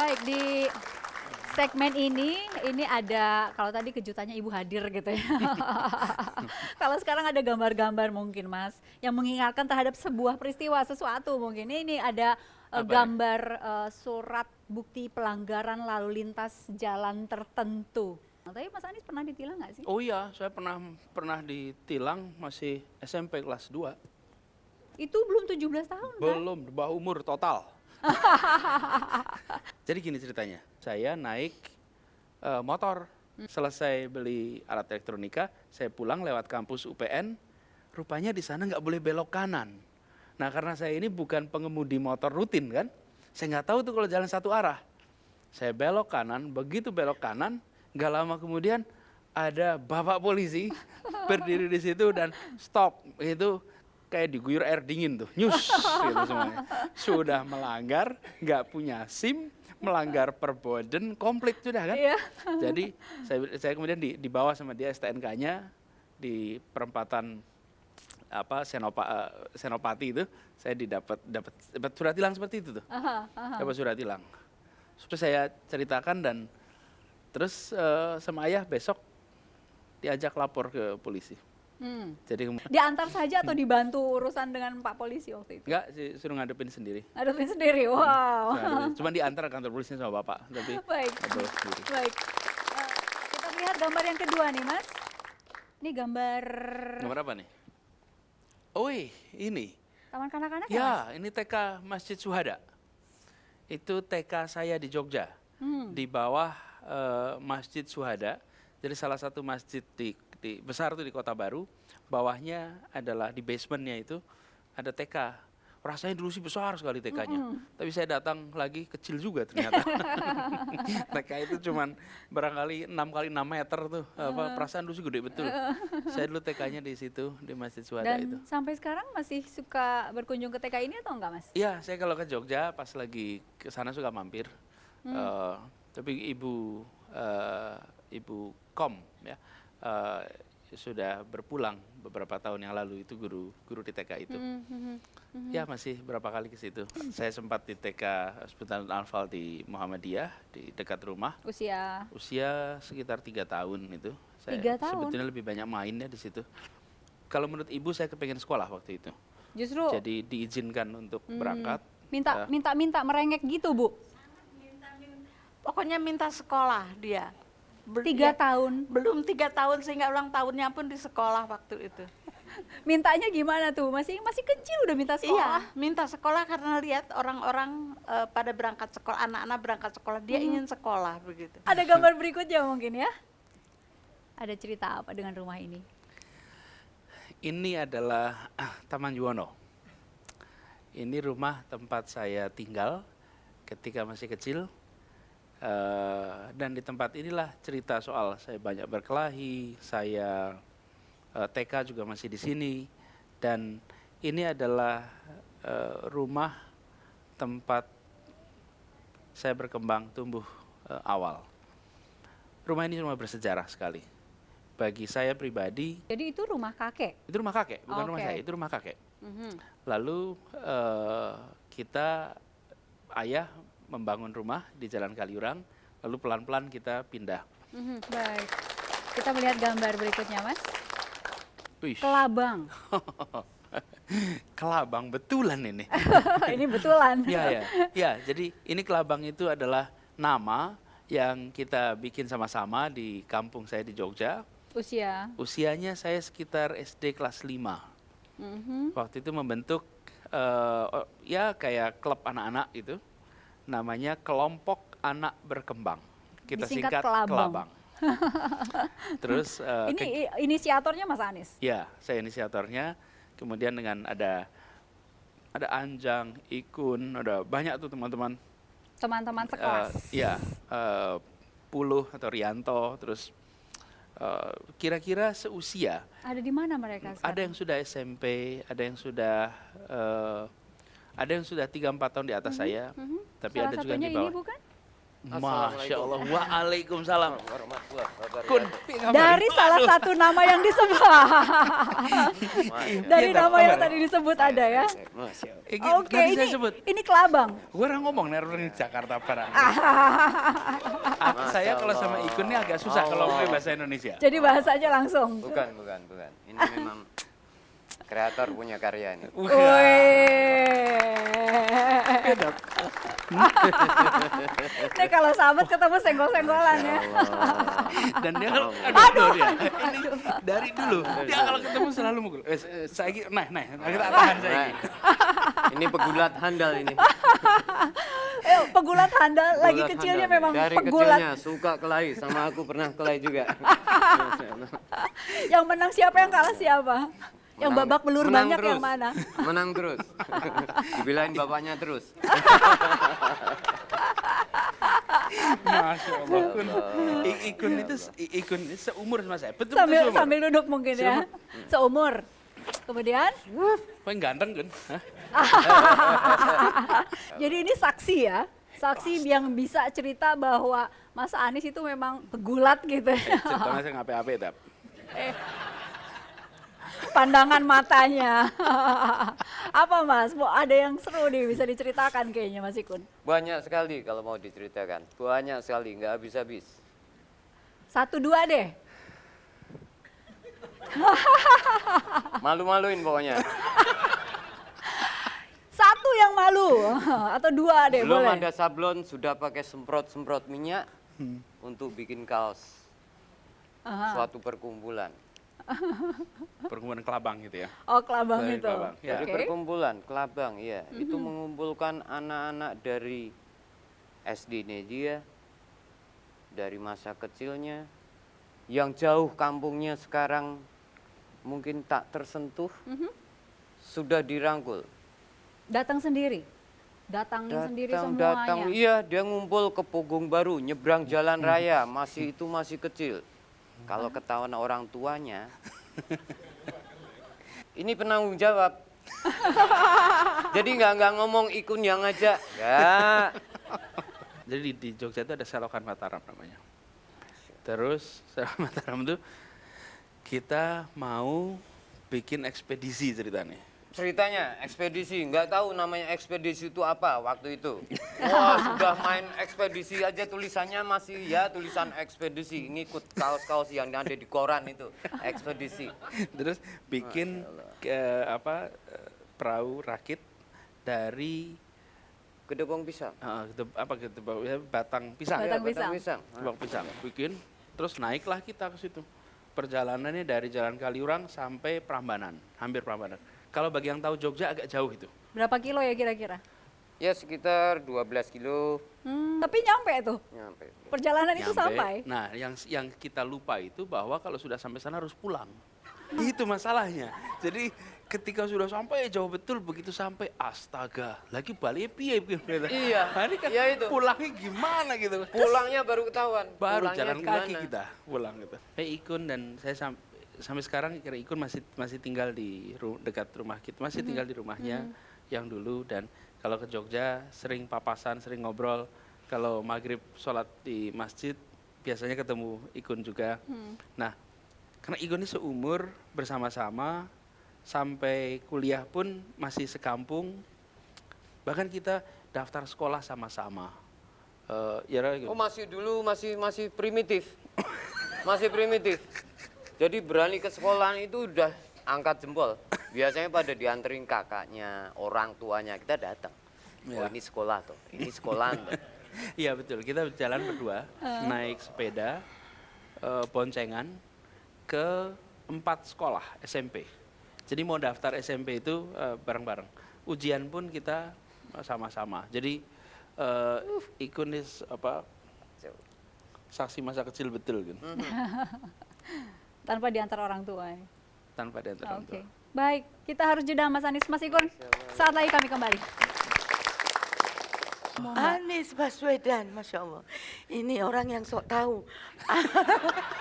Baik, di segmen ini ada, kalau tadi kejutannya Ibu hadir gitu ya. Kalau sekarang ada gambar-gambar mungkin Mas, yang mengingatkan terhadap sebuah peristiwa, sesuatu mungkin. Ini ada Apa nih? gambar surat bukti pelanggaran lalu lintas jalan tertentu. Tapi Mas Anies pernah ditilang nggak sih? Oh iya, saya pernah ditilang masih SMP kelas 2. Itu belum 17 tahun kan? Belum, di bawah umur total. Jadi gini ceritanya, saya naik motor. Selesai beli alat elektronika, saya pulang lewat kampus UPN. Rupanya di sana nggak boleh belok kanan. Nah karena saya ini bukan pengemudi motor rutin kan, saya nggak tahu tuh kalau jalan satu arah. Saya belok kanan, begitu belok kanan, nggak lama kemudian ada bapak polisi berdiri di situ dan stop. Itu kayak diguyur air dingin tuh, nyus gitu semuanya. Sudah melanggar, nggak punya SIM, melanggar perboden, komplit sudah kan. Iya. Jadi saya kemudian dibawa sama dia STNK-nya di perempatan Senopati itu, saya dapat surat tilang seperti itu tuh. Dapat surat tilang. Terus saya ceritakan dan terus sama ayah besok diajak lapor ke polisi. Jadi Diantar saja atau dibantu urusan dengan Pak Polisi waktu itu? enggak sih, suruh ngadepin sendiri. Ngadepin sendiri, wow. Cuma diantar kantor polisi sama bapak, tapi Baik, nggak boleh sendiri. baik. Kita lihat gambar yang kedua nih Mas. Ini gambar Nomor apa nih? Oh ini. taman kanak-kanak ya Mas? Ya, ini TK Masjid Suhada. Itu TK saya di Jogja. Di bawah Masjid Suhada. Jadi salah satu masjid besar tuh di Kota Baru. Bawahnya adalah di basementnya itu ada TK. Rasanya dulu sih besar sekali TK-nya. Tapi saya datang lagi kecil juga ternyata. TK itu cuman barangkali 6 kali 6 meter tuh. Perasaan dulu sih gede betul. Saya dulu TK-nya di situ, di Masjid Suhada itu. Dan sampai sekarang masih suka berkunjung ke TK ini atau enggak Mas? Iya, saya kalau ke Jogja pas lagi ke sana suka mampir. Tapi ibu Kom ya sudah berpulang beberapa tahun yang lalu, itu guru di TK itu. Ya masih berapa kali ke situ. Saya sempat di TK Hospital Al-Fal di Muhammadiyah di dekat rumah. Usia sekitar 3 tahun itu. Saya 3 tahun? sebetulnya lebih banyak mainnya di situ. Kalau menurut ibu saya kepengen sekolah waktu itu. Justru Jadi diizinkan untuk berangkat. minta merengek gitu Bu. Pokoknya minta sekolah dia. 3 tahun. Belum 3 tahun sehingga ulang tahunnya pun di sekolah waktu itu. Mintanya gimana tuh? Masih kecil udah minta sekolah. Iya, minta sekolah karena lihat orang-orang pada berangkat sekolah, anak-anak berangkat sekolah, dia ingin sekolah begitu. Ada gambar berikutnya mungkin ya? Ada cerita apa dengan rumah ini? Ini adalah Taman Juwono. Ini rumah tempat saya tinggal ketika masih kecil. Dan di tempat inilah cerita soal saya banyak berkelahi, saya TK juga masih di sini. Dan ini adalah rumah tempat saya berkembang tumbuh awal. Rumah ini rumah bersejarah sekali. Bagi saya pribadi, Jadi itu rumah kakek? itu rumah kakek, bukan rumah Oke. saya, itu rumah kakek. Lalu ayah membangun rumah di Jalan Kaliurang, lalu pelan-pelan kita pindah. Baik. Kita melihat gambar berikutnya Mas. Wih, Kelabang. Kelabang betulan ini. Ini betulan. Ya, jadi ini Kelabang itu adalah nama yang kita bikin sama-sama di kampung saya di Jogja. Usianya saya sekitar SD kelas 5. Waktu itu membentuk ya kayak klub anak-anak itu. Namanya Kelompok Anak Berkembang. Kita Disingkat singkat Kelabang. Terus Ini inisiatornya Mas Anies? ya, saya inisiatornya. Kemudian dengan ada Anjang, Ikun, ada banyak tuh teman-teman. Teman-teman sekelas. Puluh atau Rianto, terus kira-kira seusia. Ada di mana mereka sekarang? Ada yang sudah SMP, ada yang sudah 3-4 tahun di atas saya, tapi Salah ada juga yang satunya di ini bawah. bukan? Masya Allah. Waalaikumsalam. Warahmatullahi wabarakatuh. Kun, piye kabar? Dari salah satu nama yang disebut. Dari Iya, nama yang kabar. tadi disebut ada ya. Masya Allah. Iki Oke, tadi ini saya sebut. ini Kelabang. Gue orang ngomong nih orang Jakarta Barat. Saya kalau sama Ikun ini agak susah kalau ngomong bahasa Indonesia. Jadi bahasanya langsung. Bukan. Ini memang kreator punya karya ini. Beda. Nih kalau sahabat ketemu senggol-senggolan ya. Dan dia kalau aduh dia. Ini dari dulu dia kalau ketemu selalu mukul. Saiki nah kita tahan saiki. Ini pegulat handal ini. Pegulat handal lagi Pegulat kecilnya handal. memang Dari pegulat. kecilnya suka kelahi, sama aku pernah kelahi juga. Yang menang siapa, yang kalah siapa? Yang Menang- babak belur menang banyak terus. yang mana? Menang terus. Dibilain bapaknya terus. Masya Allah. Kun. Ikun itu Ikun ini seumur sama saya. Betul Sambil seumur. sambil duduk mungkin ya. Seumur. Kemudian, Paling ganteng kan? Hah? jadi ini saksi ya. Saksi yang bisa cerita bahwa Mas Anies itu memang pegulat gitu ya. Ceritanya saya ngape-ape tap. Pandangan matanya. Apa Mas? Mau ada yang seru nih bisa diceritakan kayaknya Mas Ikun. Banyak sekali kalau mau diceritakan. Banyak sekali, nggak habis-habis. 1, 2 deh. Malu-maluin pokoknya. 1 yang malu atau 2 deh Belum boleh. ada sablon, sudah pakai semprot-semprot minyak untuk bikin kaos. Suatu perkumpulan. Perkumpulan Kelabang gitu ya. Oh, Kelabang Dari itu. Kelabang, ya. Dari Oke. perkumpulan Kelabang, ya. Itu mengumpulkan anak-anak dari SD-nya dia, dari masa kecilnya, yang jauh kampungnya sekarang mungkin tak tersentuh, sudah dirangkul. Datang sendiri. Datangin sendiri semuanya. Datang, iya, dia ngumpul ke Pogung Baru, nyebrang jalan raya, masih kecil. Kalau ketahuan orang tuanya, ini penanggung jawab. Jadi nggak ngomong Ikun yang ngajak, nggak. Jadi di Jogja itu ada Selokan Mataram namanya. Terus Selokan Mataram itu kita mau bikin ekspedisi ceritanya. Ceritanya ekspedisi, nggak tahu namanya ekspedisi itu apa waktu itu. Wah, sudah main ekspedisi aja tulisannya masih ya tulisan ekspedisi. Ngikut kaos-kaos yang ada di koran itu, ekspedisi. Terus bikin perahu rakit dari Gedebong pisang. batang pisang. Batang Ya, pisang. Batang pisang bikin. Terus naiklah kita ke situ. Perjalanannya dari Jalan Kaliurang sampai Prambanan, hampir Prambanan. Kalau bagi yang tahu Jogja agak jauh itu. Berapa kilo ya kira-kira? Ya sekitar 12 kilo Tapi nyampe tuh. nyampe. Perjalanan itu Nyampe. sampai. Nah, yang kita lupa itu bahwa kalau sudah sampai sana harus pulang. Itu masalahnya. Jadi ketika sudah sampai jauh betul, begitu sampai astaga, lagi balik piye Iya, Nah, ini kan iya itu. pulangnya gimana gitu. Pulangnya baru ketahuan. Baru Pulangnya jalan gimana. kaki kita pulang gitu. Ikun dan saya sampai sekarang kira Ikun masih tinggal di dekat rumah kita, masih tinggal di rumahnya yang dulu, dan kalau ke Jogja sering papasan, sering ngobrol. Kalau maghrib sholat di masjid biasanya ketemu Ikun juga. Nah, karena Ikun ini seumur bersama-sama sampai kuliah pun masih sekampung. Bahkan kita daftar sekolah sama-sama. Oh, masih dulu masih primitif. Masih primitif. Jadi berani ke sekolahan itu udah angkat jempol. Biasanya pada dianterin kakaknya, orang tuanya, kita datang. Oh, Ya. ini sekolah tuh. Ini sekolahan tuh. Iya betul, kita jalan berdua, naik sepeda, boncengan ke 4 sekolah SMP. Jadi mau daftar SMP itu bareng-bareng. Ujian pun kita sama-sama. Jadi Ikun saksi masa kecil betul kan, Tanpa diantar orang tua ya. tanpa diantar orang Oke. tua. Baik, kita harus jeda Mas Anies. Mas Ikun, saat lagi kami kembali. Anies Baswedan, Masya Allah. Ini orang yang sok tahu.